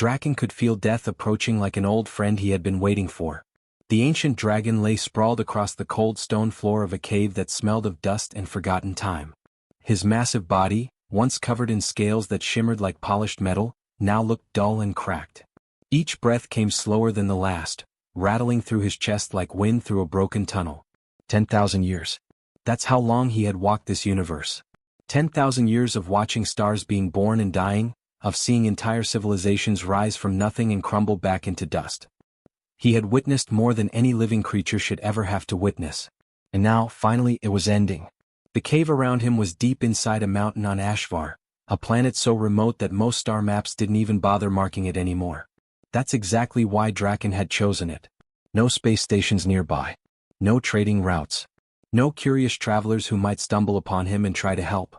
Draken could feel death approaching like an old friend he had been waiting for. The ancient dragon lay sprawled across the cold stone floor of a cave that smelled of dust and forgotten time. His massive body, once covered in scales that shimmered like polished metal, now looked dull and cracked. Each breath came slower than the last, rattling through his chest like wind through a broken tunnel. 10,000 years. That's how long he had walked this universe. 10,000 years of watching stars being born and dying, of seeing entire civilizations rise from nothing and crumble back into dust. He had witnessed more than any living creature should ever have to witness. And now, finally, it was ending. The cave around him was deep inside a mountain on Ashvar, a planet so remote that most star maps didn't even bother marking it anymore. That's exactly why Draken had chosen it. No space stations nearby. No trading routes. No curious travelers who might stumble upon him and try to help.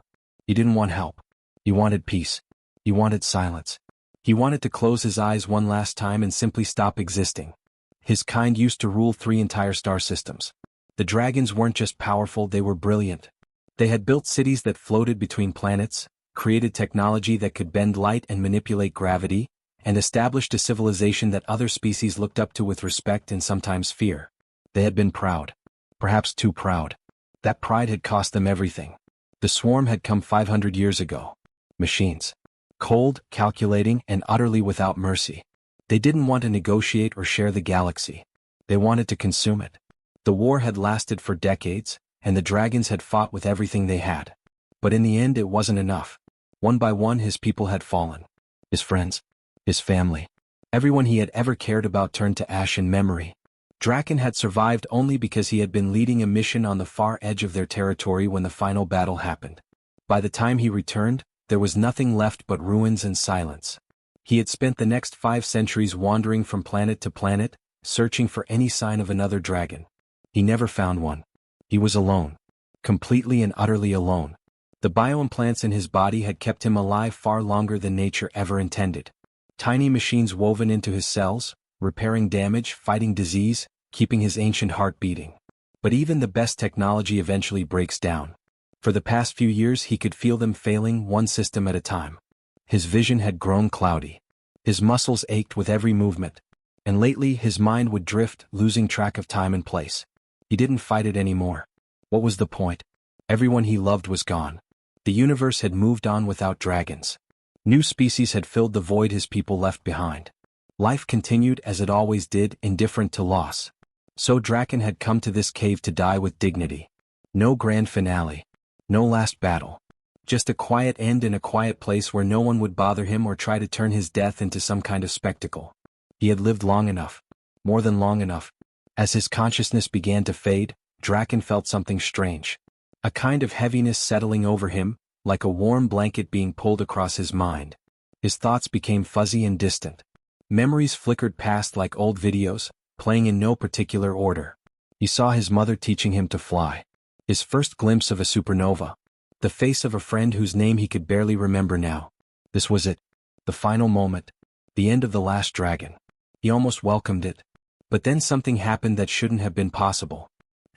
He didn't want help. He wanted peace. He wanted silence. He wanted to close his eyes one last time and simply stop existing. His kind used to rule 3 entire star systems. The dragons weren't just powerful, they were brilliant. They had built cities that floated between planets, created technology that could bend light and manipulate gravity, and established a civilization that other species looked up to with respect and sometimes fear. They had been proud. Perhaps too proud. That pride had cost them everything. The swarm had come 500 years ago. Machines. Cold, calculating, and utterly without mercy. They didn't want to negotiate or share the galaxy. They wanted to consume it. The war had lasted for decades, and the dragons had fought with everything they had. But in the end it wasn't enough. One by one his people had fallen. His friends. His family. Everyone he had ever cared about turned to ash in memory. Draken had survived only because he had been leading a mission on the far edge of their territory when the final battle happened. By the time he returned, there was nothing left but ruins and silence. He had spent the next 5 centuries wandering from planet to planet, searching for any sign of another dragon. He never found one. He was alone. Completely and utterly alone. The bioimplants in his body had kept him alive far longer than nature ever intended. Tiny machines woven into his cells, repairing damage, fighting disease, keeping his ancient heart beating. But even the best technology eventually breaks down. For the past few years he could feel them failing one system at a time. His vision had grown cloudy. His muscles ached with every movement. And lately his mind would drift, losing track of time and place. He didn't fight it anymore. What was the point? Everyone he loved was gone. The universe had moved on without dragons. New species had filled the void his people left behind. Life continued as it always did, indifferent to loss. So Draken had come to this cave to die with dignity. No grand finale. No last battle. Just a quiet end in a quiet place where no one would bother him or try to turn his death into some kind of spectacle. He had lived long enough. More than long enough. As his consciousness began to fade, Draken felt something strange. A kind of heaviness settling over him, like a warm blanket being pulled across his mind. His thoughts became fuzzy and distant. Memories flickered past like old videos, playing in no particular order. He saw his mother teaching him to fly. His first glimpse of a supernova. The face of a friend whose name he could barely remember now. This was it. The final moment. The end of the last dragon. He almost welcomed it. But then something happened that shouldn't have been possible.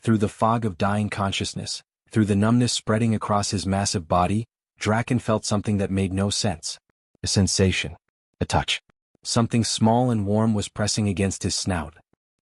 Through the fog of dying consciousness, through the numbness spreading across his massive body, Draken felt something that made no sense. A sensation. A touch. Something small and warm was pressing against his snout.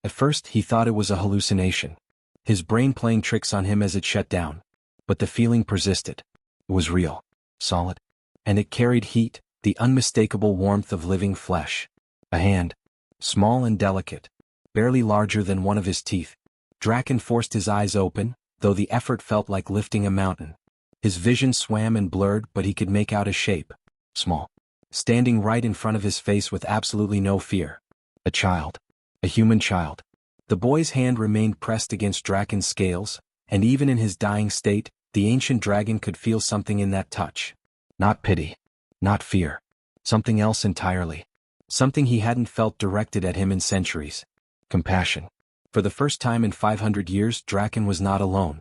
At first he thought it was a hallucination. His brain playing tricks on him as it shut down. But the feeling persisted. It was real. Solid. And it carried heat, the unmistakable warmth of living flesh. A hand. Small and delicate. Barely larger than one of his teeth. Draken forced his eyes open, though the effort felt like lifting a mountain. His vision swam and blurred, but he could make out a shape. Small. Standing right in front of his face with absolutely no fear. A child. A human child. The boy's hand remained pressed against Draken's scales, and even in his dying state, the ancient dragon could feel something in that touch. Not pity. Not fear. Something else entirely. Something he hadn't felt directed at him in centuries. Compassion. For the first time in 500 years, Draken was not alone.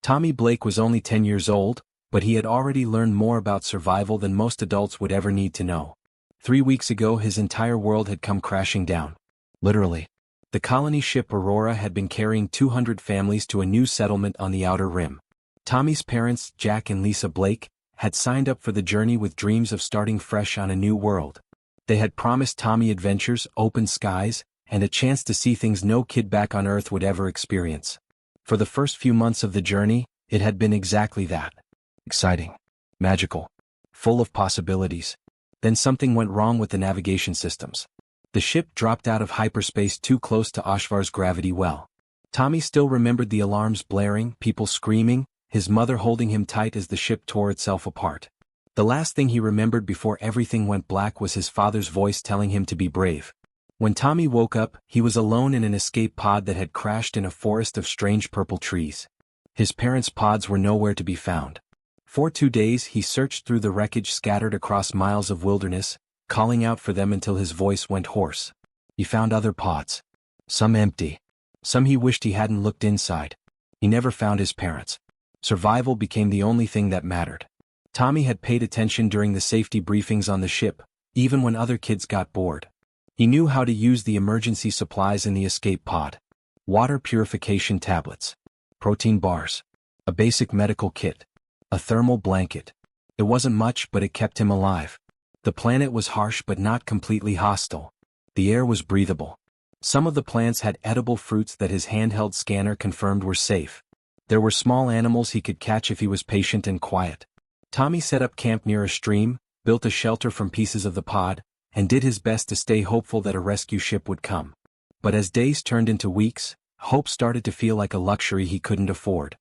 Tommy Blake was only 10 years old, but he had already learned more about survival than most adults would ever need to know. 3 weeks ago his entire world had come crashing down. Literally. The colony ship Aurora had been carrying 200 families to a new settlement on the Outer Rim. Tommy's parents, Jack and Lisa Blake, had signed up for the journey with dreams of starting fresh on a new world. They had promised Tommy adventures, open skies, and a chance to see things no kid back on Earth would ever experience. For the first few months of the journey, it had been exactly that. Exciting. Magical. Full of possibilities. Then something went wrong with the navigation systems. The ship dropped out of hyperspace too close to Ashvar's gravity well. Tommy still remembered the alarms blaring, people screaming, his mother holding him tight as the ship tore itself apart. The last thing he remembered before everything went black was his father's voice telling him to be brave. When Tommy woke up, he was alone in an escape pod that had crashed in a forest of strange purple trees. His parents' pods were nowhere to be found. For 2 days he searched through the wreckage scattered across miles of wilderness, calling out for them until his voice went hoarse. He found other pods. Some empty. Some he wished he hadn't looked inside. He never found his parents. Survival became the only thing that mattered. Tommy had paid attention during the safety briefings on the ship, even when other kids got bored. He knew how to use the emergency supplies in the escape pod. Water purification tablets. Protein bars. A basic medical kit. A thermal blanket. It wasn't much, but it kept him alive. The planet was harsh but not completely hostile. The air was breathable. Some of the plants had edible fruits that his handheld scanner confirmed were safe. There were small animals he could catch if he was patient and quiet. Tommy set up camp near a stream, built a shelter from pieces of the pod, and did his best to stay hopeful that a rescue ship would come. But as days turned into weeks, hope started to feel like a luxury he couldn't afford.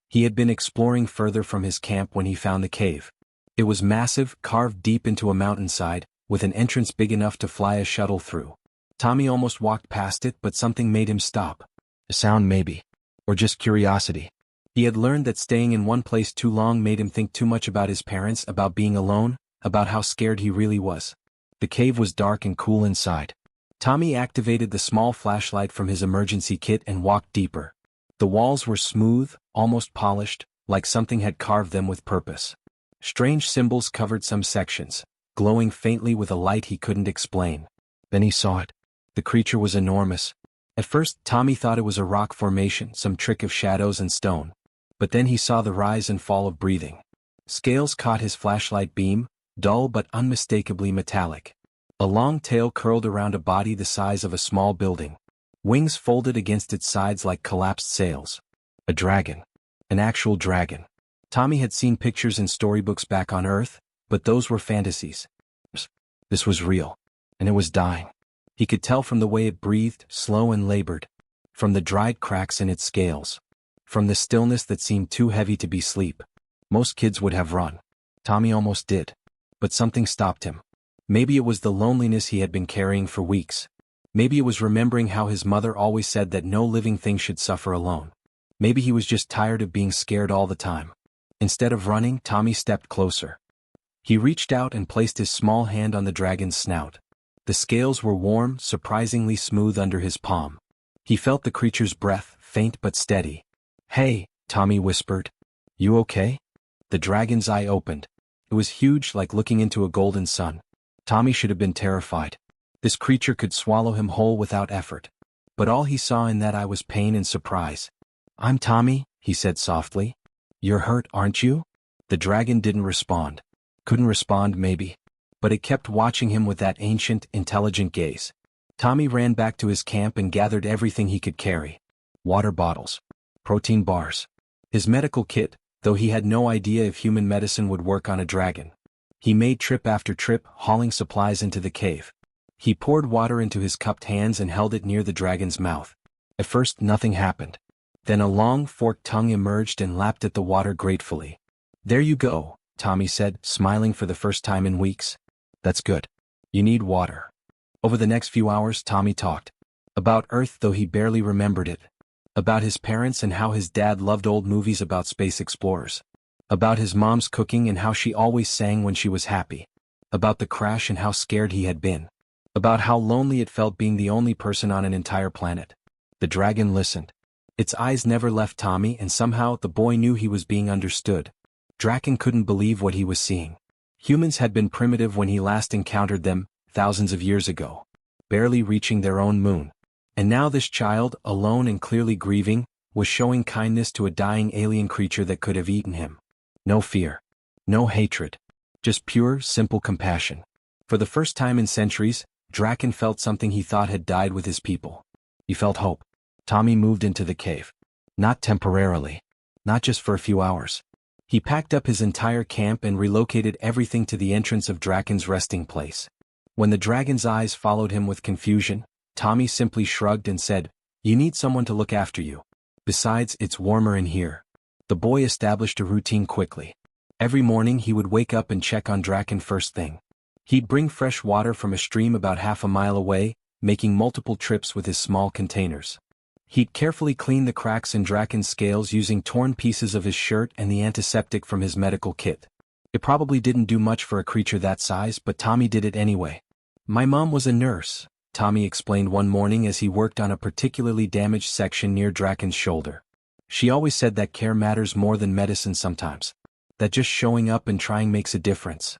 He had been exploring further from his camp when he found the cave. It was massive, carved deep into a mountainside, with an entrance big enough to fly a shuttle through. Tommy almost walked past it, but something made him stop. A sound maybe. Or just curiosity. He had learned that staying in one place too long made him think too much about his parents, about being alone, about how scared he really was. The cave was dark and cool inside. Tommy activated the small flashlight from his emergency kit and walked deeper. The walls were smooth, almost polished, like something had carved them with purpose. Strange symbols covered some sections, glowing faintly with a light he couldn't explain. Then he saw it. The creature was enormous. At first, Tommy thought it was a rock formation, some trick of shadows and stone. But then he saw the rise and fall of breathing. Scales caught his flashlight beam, dull but unmistakably metallic. A long tail curled around a body the size of a small building. Wings folded against its sides like collapsed sails. A dragon. An actual dragon. Tommy had seen pictures in storybooks back on Earth, but those were fantasies. This was real. And it was dying. He could tell from the way it breathed, slow and labored. From the dried cracks in its scales. From the stillness that seemed too heavy to be sleep. Most kids would have run. Tommy almost did. But something stopped him. Maybe it was the loneliness he had been carrying for weeks. Maybe it was remembering how his mother always said that no living thing should suffer alone. Maybe he was just tired of being scared all the time. Instead of running, Tommy stepped closer. He reached out and placed his small hand on the dragon's snout. The scales were warm, surprisingly smooth under his palm. He felt the creature's breath, faint but steady. "Hey," Tommy whispered. "You okay?" The dragon's eye opened. It was huge, like looking into a golden sun. Tommy should have been terrified. This creature could swallow him whole without effort. But all he saw in that eye was pain and surprise. "I'm Tommy," he said softly. "You're hurt, aren't you?" The dragon didn't respond. Couldn't respond, maybe. But it kept watching him with that ancient, intelligent gaze. Tommy ran back to his camp and gathered everything he could carry. Water bottles. Protein bars. His medical kit, though he had no idea if human medicine would work on a dragon. He made trip after trip, hauling supplies into the cave. He poured water into his cupped hands and held it near the dragon's mouth. At first, nothing happened. Then a long, forked tongue emerged and lapped at the water gratefully. "There you go," Tommy said, smiling for the first time in weeks. "That's good. You need water." Over the next few hours, Tommy talked. About Earth, though he barely remembered it. About his parents and how his dad loved old movies about space explorers. About his mom's cooking and how she always sang when she was happy. About the crash and how scared he had been. About how lonely it felt being the only person on an entire planet. The dragon listened. Its eyes never left Tommy, and somehow the boy knew he was being understood. Draken couldn't believe what he was seeing. Humans had been primitive when he last encountered them, thousands of years ago. Barely reaching their own moon. And now this child, alone and clearly grieving, was showing kindness to a dying alien creature that could have eaten him. No fear. No hatred. Just pure, simple compassion. For the first time in centuries, Draken felt something he thought had died with his people. He felt hope. Tommy moved into the cave. Not temporarily. Not just for a few hours. He packed up his entire camp and relocated everything to the entrance of Draken's resting place. When the dragon's eyes followed him with confusion, Tommy simply shrugged and said, "You need someone to look after you. Besides, it's warmer in here." The boy established a routine quickly. Every morning he would wake up and check on Draken first thing. He'd bring fresh water from a stream about half a mile away, making multiple trips with his small containers. He'd carefully clean the cracks in Draken's scales using torn pieces of his shirt and the antiseptic from his medical kit. It probably didn't do much for a creature that size, but Tommy did it anyway. "My mom was a nurse," Tommy explained one morning as he worked on a particularly damaged section near Draken's shoulder. "She always said that care matters more than medicine sometimes. That just showing up and trying makes a difference."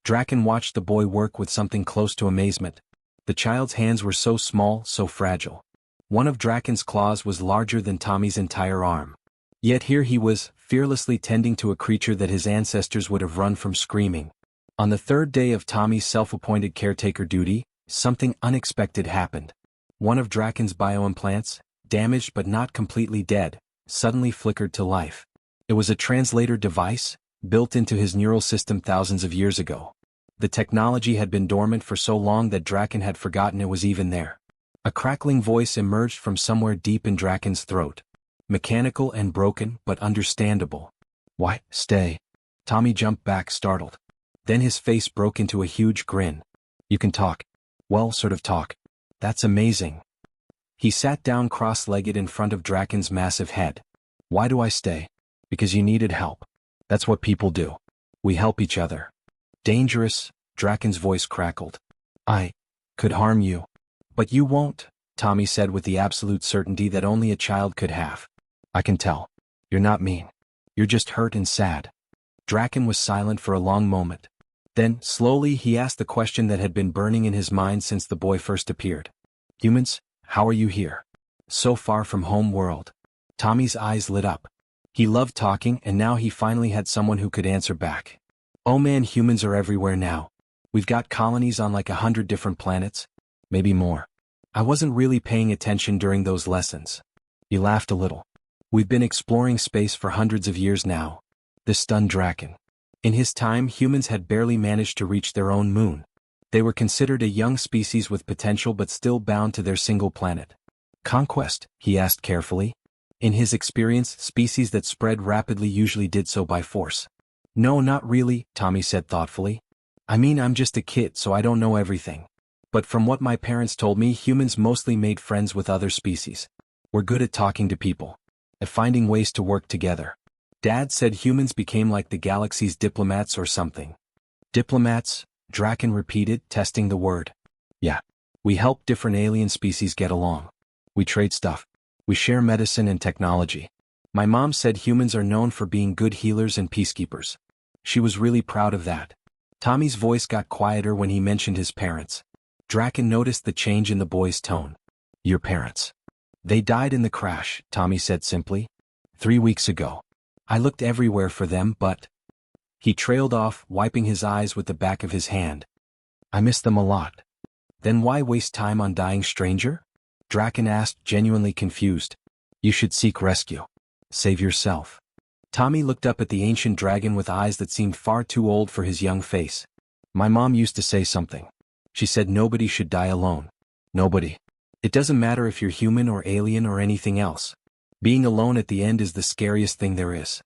Draken watched the boy work with something close to amazement. The child's hands were so small, so fragile. One of Draken's claws was larger than Tommy's entire arm. Yet here he was, fearlessly tending to a creature that his ancestors would have run from screaming. On the third day of Tommy's self-appointed caretaker duty, something unexpected happened. One of Draken's bioimplants, damaged but not completely dead, suddenly flickered to life. It was a translator device, built into his neural system thousands of years ago. The technology had been dormant for so long that Draken had forgotten it was even there. A crackling voice emerged from somewhere deep in Draken's throat. Mechanical and broken, but understandable. "Why, stay." Tommy jumped back, startled. Then his face broke into a huge grin. "You can talk. Well, sort of talk. That's amazing." He sat down cross-legged in front of Draken's massive head. "Why do I stay? Because you needed help. That's what people do. We help each other." "Dangerous," Draken's voice crackled. "I could harm you." "But you won't," Tommy said with the absolute certainty that only a child could have. "I can tell. You're not mean. You're just hurt and sad." Draken was silent for a long moment. Then, slowly, he asked the question that had been burning in his mind since the boy first appeared. "Humans, how are you here? So far from home world?" Tommy's eyes lit up. He loved talking, and now he finally had someone who could answer back. "Oh man, humans are everywhere now. We've got colonies on like 100 different planets. Maybe more. I wasn't really paying attention during those lessons." He laughed a little. "We've been exploring space for hundreds of years now." This stunned Draken. In his time, humans had barely managed to reach their own moon. They were considered a young species with potential but still bound to their single planet. "Conquest?" he asked carefully. In his experience, species that spread rapidly usually did so by force. "No, not really," Tommy said thoughtfully. "I mean, I'm just a kid, so I don't know everything. But from what my parents told me, humans mostly made friends with other species. We're good at talking to people. At finding ways to work together. Dad said humans became like the galaxy's diplomats or something." "Diplomats?" Draken repeated, testing the word. "Yeah. We help different alien species get along. We trade stuff. We share medicine and technology. My mom said humans are known for being good healers and peacekeepers. She was really proud of that." Tommy's voice got quieter when he mentioned his parents. Draken noticed the change in the boy's tone. "Your parents. They died in the crash," Tommy said simply. 3 weeks ago. I looked everywhere for them, but..." He trailed off, wiping his eyes with the back of his hand. "I miss them a lot." "Then why waste time on dying stranger?" Draken asked, genuinely confused. "You should seek rescue. Save yourself." Tommy looked up at the ancient dragon with eyes that seemed far too old for his young face. "My mom used to say something. She said nobody should die alone. Nobody. It doesn't matter if you're human or alien or anything else. Being alone at the end is the scariest thing there is."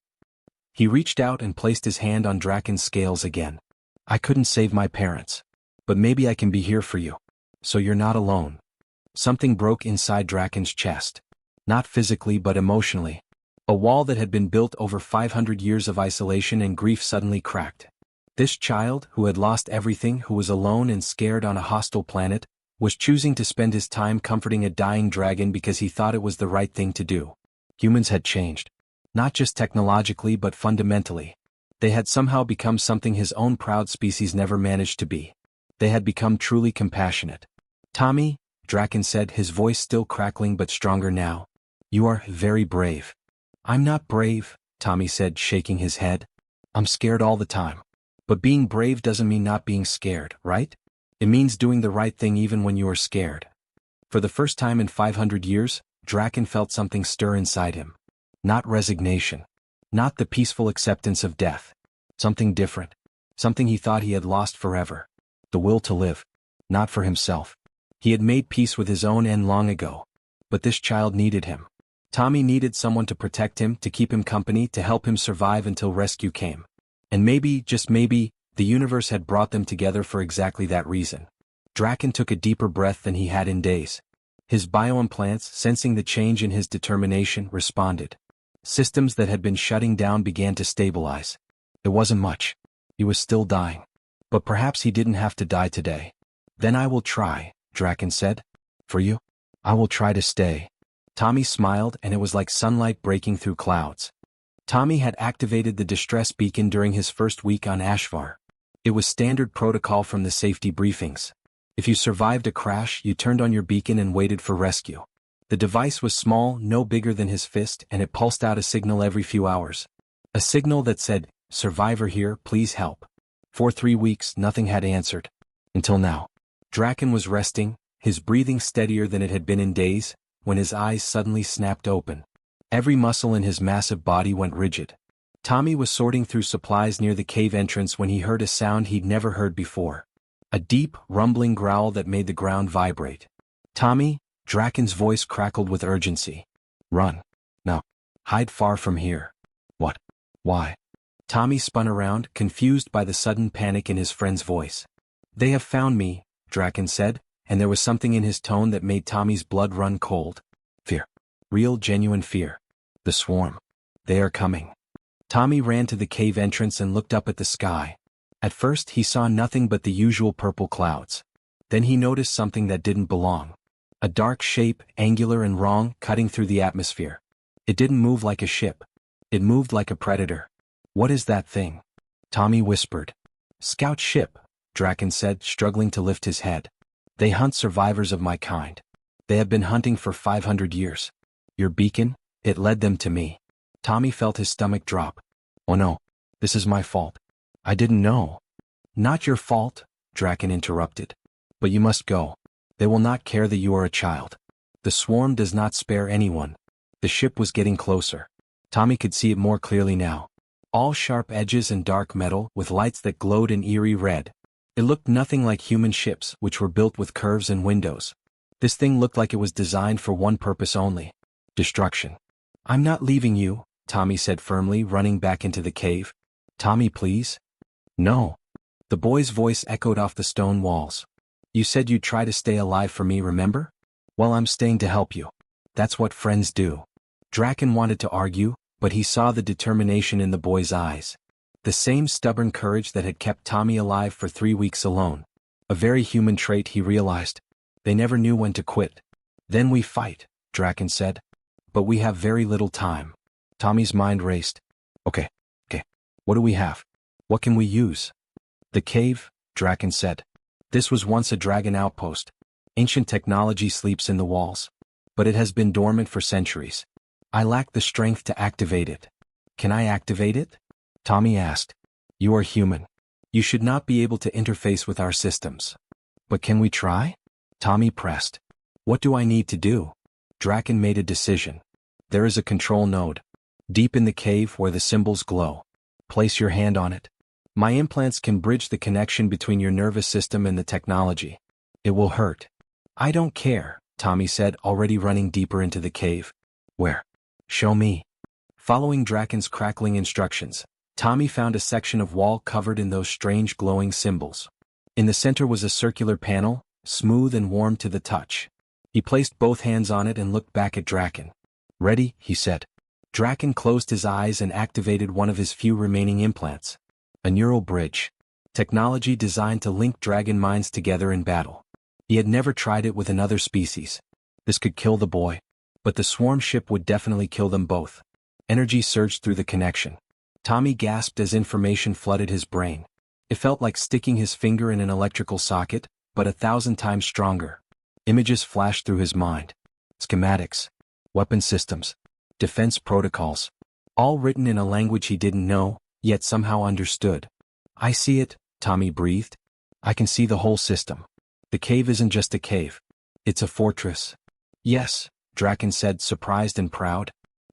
He reached out and placed his hand on Draken's scales again. "I couldn't save my parents. But maybe I can be here for you. So you're not alone." Something broke inside Draken's chest. Not physically but emotionally. A wall that had been built over 500 years of isolation and grief suddenly cracked. This child, who had lost everything, who was alone and scared on a hostile planet, was choosing to spend his time comforting a dying dragon because he thought it was the right thing to do. Humans had changed. Not just technologically but fundamentally. They had somehow become something his own proud species never managed to be. They had become truly compassionate. "Tommy," Draken said, his voice still crackling but stronger now. "You are very brave." "I'm not brave," Tommy said, shaking his head. "I'm scared all the time. But being brave doesn't mean not being scared, right?" It means doing the right thing even when you are scared. For the first time in 500 years, Draken felt something stir inside him. Not resignation. Not the peaceful acceptance of death. Something different. Something he thought he had lost forever. The will to live. Not for himself. He had made peace with his own end long ago. But this child needed him. Tommy needed someone to protect him, to keep him company, to help him survive until rescue came. And maybe, just maybe, the universe had brought them together for exactly that reason. Draken took a deeper breath than he had in days. His bioimplants, sensing the change in his determination, responded. Systems that had been shutting down began to stabilize. It wasn't much. He was still dying. But perhaps he didn't have to die today. Then I will try, Draken said. For you? I will try to stay. Tommy smiled, and it was like sunlight breaking through clouds. Tommy had activated the distress beacon during his first week on Ashvar. It was standard protocol from the safety briefings. If you survived a crash, you turned on your beacon and waited for rescue. The device was small, no bigger than his fist, and it pulsed out a signal every few hours. A signal that said, "Survivor here, please help." For 3 weeks, nothing had answered. Until now. Draken was resting, his breathing steadier than it had been in days, when his eyes suddenly snapped open. Every muscle in his massive body went rigid. Tommy was sorting through supplies near the cave entrance when he heard a sound he'd never heard before. A deep, rumbling growl that made the ground vibrate. Tommy, Draken's voice crackled with urgency. Run. No. Hide far from here. What? Why? Tommy spun around, confused by the sudden panic in his friend's voice. They have found me, Draken said, and there was something in his tone that made Tommy's blood run cold. Fear. Real, genuine fear. The swarm. They are coming. Tommy ran to the cave entrance and looked up at the sky. At first he saw nothing but the usual purple clouds. Then he noticed something that didn't belong. A dark shape, angular and wrong, cutting through the atmosphere. It didn't move like a ship. It moved like a predator. What is that thing? Tommy whispered. Scout ship, Draken said, struggling to lift his head. They hunt survivors of my kind. They have been hunting for 500 years. Your beacon? It led them to me. Tommy felt his stomach drop. Oh no, this is my fault. I didn't know. Not your fault, Draken interrupted. But you must go. They will not care that you are a child. The swarm does not spare anyone. The ship was getting closer. Tommy could see it more clearly now. All sharp edges and dark metal, with lights that glowed an eerie red. It looked nothing like human ships, which were built with curves and windows. This thing looked like it was designed for one purpose only. Destruction. I'm not leaving you, Tommy said firmly, running back into the cave. Tommy, please? No. The boy's voice echoed off the stone walls. You said you'd try to stay alive for me, remember? Well, I'm staying to help you. That's what friends do. Draken wanted to argue, but he saw the determination in the boy's eyes. The same stubborn courage that had kept Tommy alive for 3 weeks alone. A very human trait, he realized. They never knew when to quit. Then we fight, Draken said. But we have very little time. Tommy's mind raced. Okay. What do we have? What can we use? The cave, Draken said. This was once a dragon outpost. Ancient technology sleeps in the walls. But it has been dormant for centuries. I lack the strength to activate it. Can I activate it? Tommy asked. You are human. You should not be able to interface with our systems. But can we try? Tommy pressed. What do I need to do? Draken made a decision. There is a control node. Deep in the cave where the symbols glow. Place your hand on it. My implants can bridge the connection between your nervous system and the technology. It will hurt. I don't care, Tommy said, already running deeper into the cave. Where? Show me. Following Draken's crackling instructions, Tommy found a section of wall covered in those strange glowing symbols. In the center was a circular panel, smooth and warm to the touch. He placed both hands on it and looked back at Draken. Ready, he said. Draken closed his eyes and activated one of his few remaining implants. A neural bridge. Technology designed to link dragon minds together in battle. He had never tried it with another species. This could kill the boy. But the swarm ship would definitely kill them both. Energy surged through the connection. Tommy gasped as information flooded his brain. It felt like sticking his finger in an electrical socket, but 1,000 times stronger. Images flashed through his mind. Schematics. Weapon systems. Defense protocols. All written in a language he didn't know, yet somehow understood. I see it, Tommy breathed. I can see the whole system. The cave isn't just a cave. It's a fortress. Yes, Draken said, surprised and proud.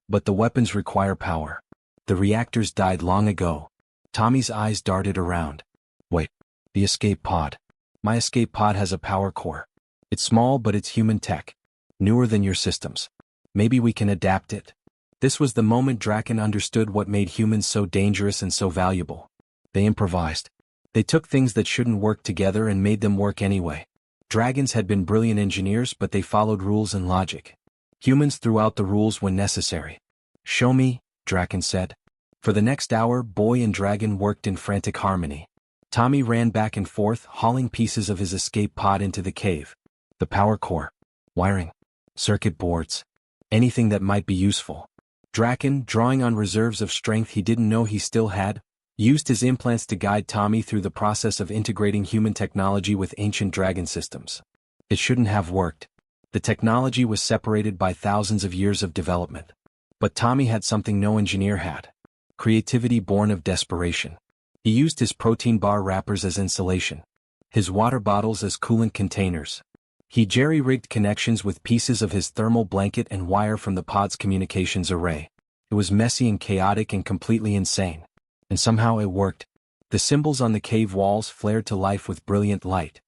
But the weapons require power. The reactors died long ago. Tommy's eyes darted around. Wait, the escape pod. My escape pod has a power core. It's small, but it's human tech. Newer than your systems. Maybe we can adapt it. This was the moment Draken understood what made humans so dangerous and so valuable. They improvised. They took things that shouldn't work together and made them work anyway. Dragons had been brilliant engineers, but they followed rules and logic. Humans threw out the rules when necessary. Show me, Draken said. For the next hour, boy and dragon worked in frantic harmony. Tommy ran back and forth, hauling pieces of his escape pod into the cave. The power core, wiring, circuit boards, anything that might be useful. Draken, drawing on reserves of strength he didn't know he still had, used his implants to guide Tommy through the process of integrating human technology with ancient dragon systems. It shouldn't have worked. The technology was separated by thousands of years of development. But Tommy had something no engineer had. Creativity born of desperation. He used his protein bar wrappers as insulation. His water bottles as coolant containers. He jerry-rigged connections with pieces of his thermal blanket and wire from the pod's communications array. It was messy and chaotic and completely insane. And somehow it worked. The symbols on the cave walls flared to life with brilliant light.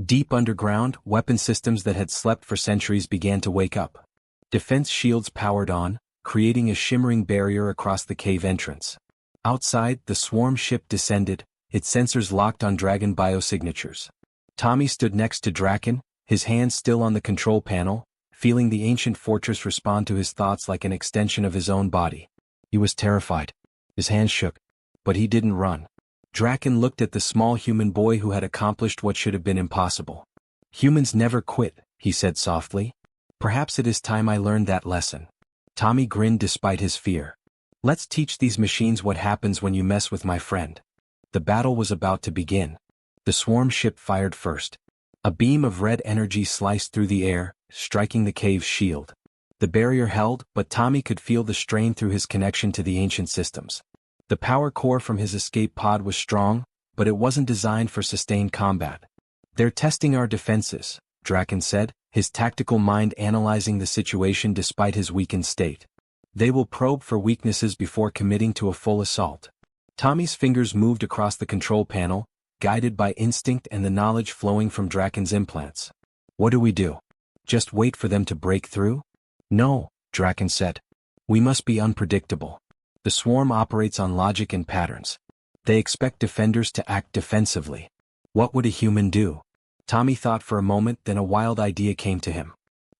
Deep underground, weapon systems that had slept for centuries began to wake up. Defense shields powered on, creating a shimmering barrier across the cave entrance. Outside, the swarm ship descended, its sensors locked on dragon biosignatures. Tommy stood next to Draken, his hands still on the control panel, feeling the ancient fortress respond to his thoughts like an extension of his own body. He was terrified. His hands shook. But he didn't run. Draken looked at the small human boy who had accomplished what should have been impossible. Humans never quit, he said softly. Perhaps it is time I learned that lesson. Tommy grinned despite his fear. Let's teach these machines what happens when you mess with my friend. The battle was about to begin. The swarm ship fired first. A beam of red energy sliced through the air, striking the cave's shield. The barrier held, but Tommy could feel the strain through his connection to the ancient systems. The power core from his escape pod was strong, but it wasn't designed for sustained combat. They're testing our defenses, Draken said, his tactical mind analyzing the situation despite his weakened state. They will probe for weaknesses before committing to a full assault. Tommy's fingers moved across the control panel, guided by instinct and the knowledge flowing from Draken's implants. What do we do? Just wait for them to break through? No, Draken said. We must be unpredictable. The swarm operates on logic and patterns. They expect defenders to act defensively. What would a human do? Tommy thought for a moment, then a wild idea came to him.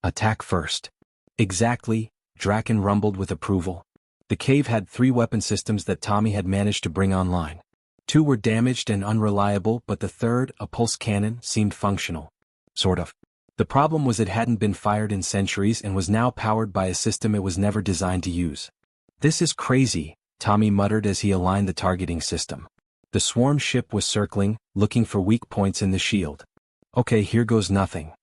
Attack first. Exactly, Draken rumbled with approval. The cave had 3 weapon systems that Tommy had managed to bring online. 2 were damaged and unreliable, but the third, a pulse cannon, seemed functional. Sort of. The problem was it hadn't been fired in centuries and was now powered by a system it was never designed to use. This is crazy, Tommy muttered as he aligned the targeting system. The swarm ship was circling, looking for weak points in the shield. Okay, here goes nothing.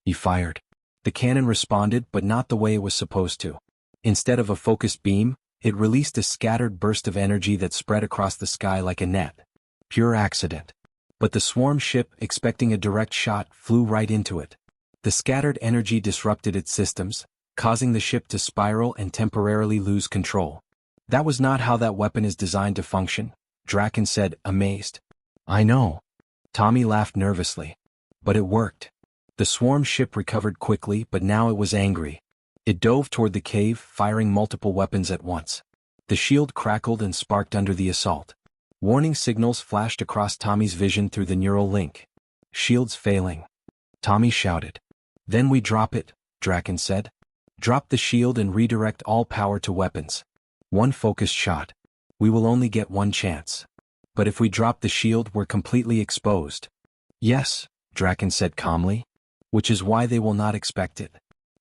He fired. The cannon responded, but not the way it was supposed to. Instead of a focused beam, it released a scattered burst of energy that spread across the sky like a net. Pure accident. But the swarm ship, expecting a direct shot, flew right into it. The scattered energy disrupted its systems, causing the ship to spiral and temporarily lose control. That was not how that weapon is designed to function, Draken said, amazed. I know. Tommy laughed nervously. But it worked. The swarm ship recovered quickly, but now it was angry. It dove toward the cave, firing multiple weapons at once. The shield crackled and sparked under the assault. Warning signals flashed across Tommy's vision through the neural link. Shields failing. Tommy shouted. Then we drop it, Draken said. Drop the shield and redirect all power to weapons. One focused shot. We will only get one chance. But if we drop the shield, we're completely exposed. Yes, Draken said calmly. Which is why they will not expect it.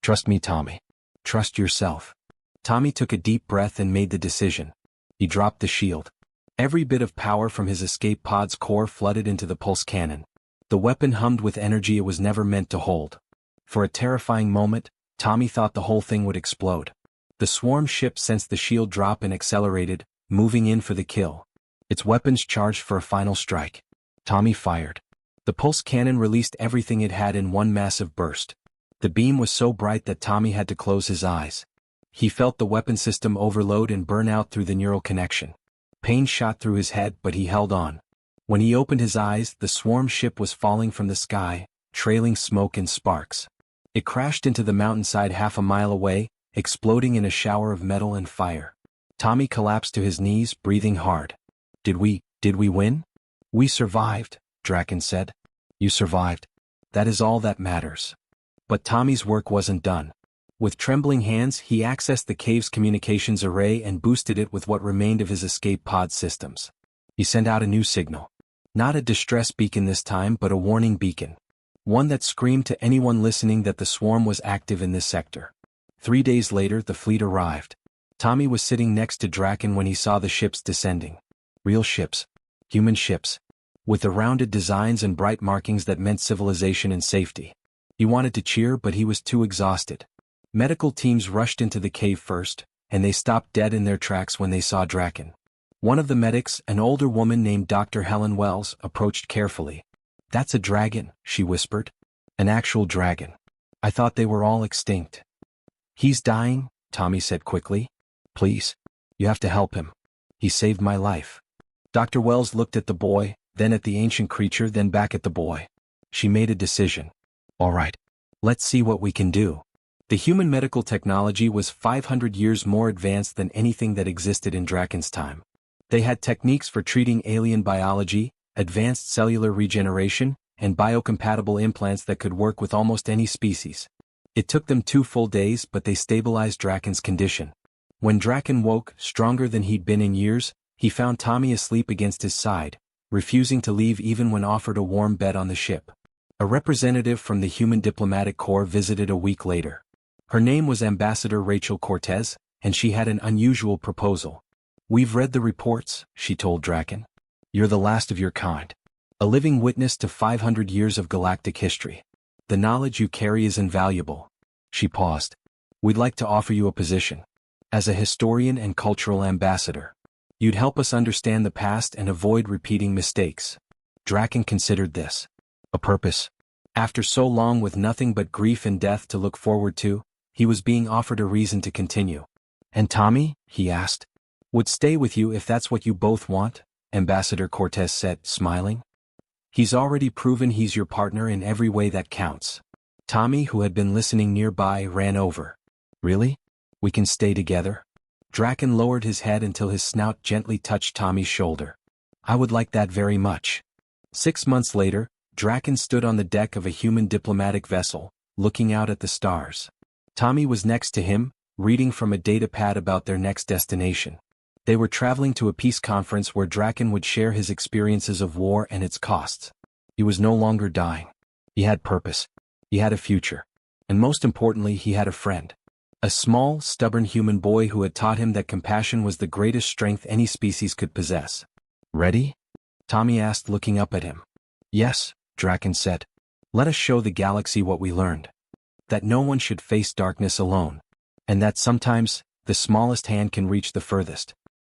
Trust me, Tommy. Trust yourself. Tommy took a deep breath and made the decision. He dropped the shield. Every bit of power from his escape pod's core flooded into the pulse cannon. The weapon hummed with energy it was never meant to hold. For a terrifying moment, Tommy thought the whole thing would explode. The swarm ship sensed the shield drop and accelerated, moving in for the kill. Its weapons charged for a final strike. Tommy fired. The pulse cannon released everything it had in one massive burst. The beam was so bright that Tommy had to close his eyes. He felt the weapon system overload and burn out through the neural connection. Pain shot through his head, but he held on. When he opened his eyes, the swarm ship was falling from the sky, trailing smoke and sparks. It crashed into the mountainside half a mile away, exploding in a shower of metal and fire. Tommy collapsed to his knees, breathing hard. Did we win? We survived, Draken said. You survived. That is all that matters. But Tommy's work wasn't done. With trembling hands, he accessed the cave's communications array and boosted it with what remained of his escape pod systems. He sent out a new signal. Not a distress beacon this time, but a warning beacon. One that screamed to anyone listening that the swarm was active in this sector. 3 days later, the fleet arrived. Tommy was sitting next to Draken when he saw the ships descending. Real ships. Human ships. With the rounded designs and bright markings that meant civilization and safety. He wanted to cheer, but he was too exhausted. Medical teams rushed into the cave first, and they stopped dead in their tracks when they saw Draken. One of the medics, an older woman named Dr. Helen Wells, approached carefully. That's a dragon, she whispered. An actual dragon. I thought they were all extinct. He's dying, Tommy said quickly. Please. You have to help him. He saved my life. Dr. Wells looked at the boy, then at the ancient creature, then back at the boy. She made a decision. All right. Let's see what we can do. The human medical technology was 500 years more advanced than anything that existed in Draken's time. They had techniques for treating alien biology, advanced cellular regeneration, and biocompatible implants that could work with almost any species. It took them 2 full days, but they stabilized Draken's condition. When Draken woke, stronger than he'd been in years, he found Tommy asleep against his side, refusing to leave even when offered a warm bed on the ship. A representative from the Human Diplomatic Corps visited a week later. Her name was Ambassador Rachel Cortez, and she had an unusual proposal. We've read the reports, she told Draken. You're the last of your kind. A living witness to 500 years of galactic history. The knowledge you carry is invaluable. She paused. We'd like to offer you a position. As a historian and cultural ambassador. You'd help us understand the past and avoid repeating mistakes. Draken considered this. A purpose. After so long with nothing but grief and death to look forward to, he was being offered a reason to continue. And Tommy, he asked, would stay with you if that's what you both want, Ambassador Cortez said, smiling. He's already proven he's your partner in every way that counts. Tommy, who had been listening nearby, ran over. Really? We can stay together? Draken lowered his head until his snout gently touched Tommy's shoulder. I would like that very much. 6 months later, Draken stood on the deck of a human diplomatic vessel, looking out at the stars. Tommy was next to him, reading from a datapad about their next destination. They were traveling to a peace conference where Draken would share his experiences of war and its costs. He was no longer dying. He had purpose. He had a future. And most importantly, he had a friend. A small, stubborn human boy who had taught him that compassion was the greatest strength any species could possess. Ready? Tommy asked, looking up at him. Yes, Draken said. Let us show the galaxy what we learned. That no one should face darkness alone. And that sometimes, the smallest hand can reach the furthest.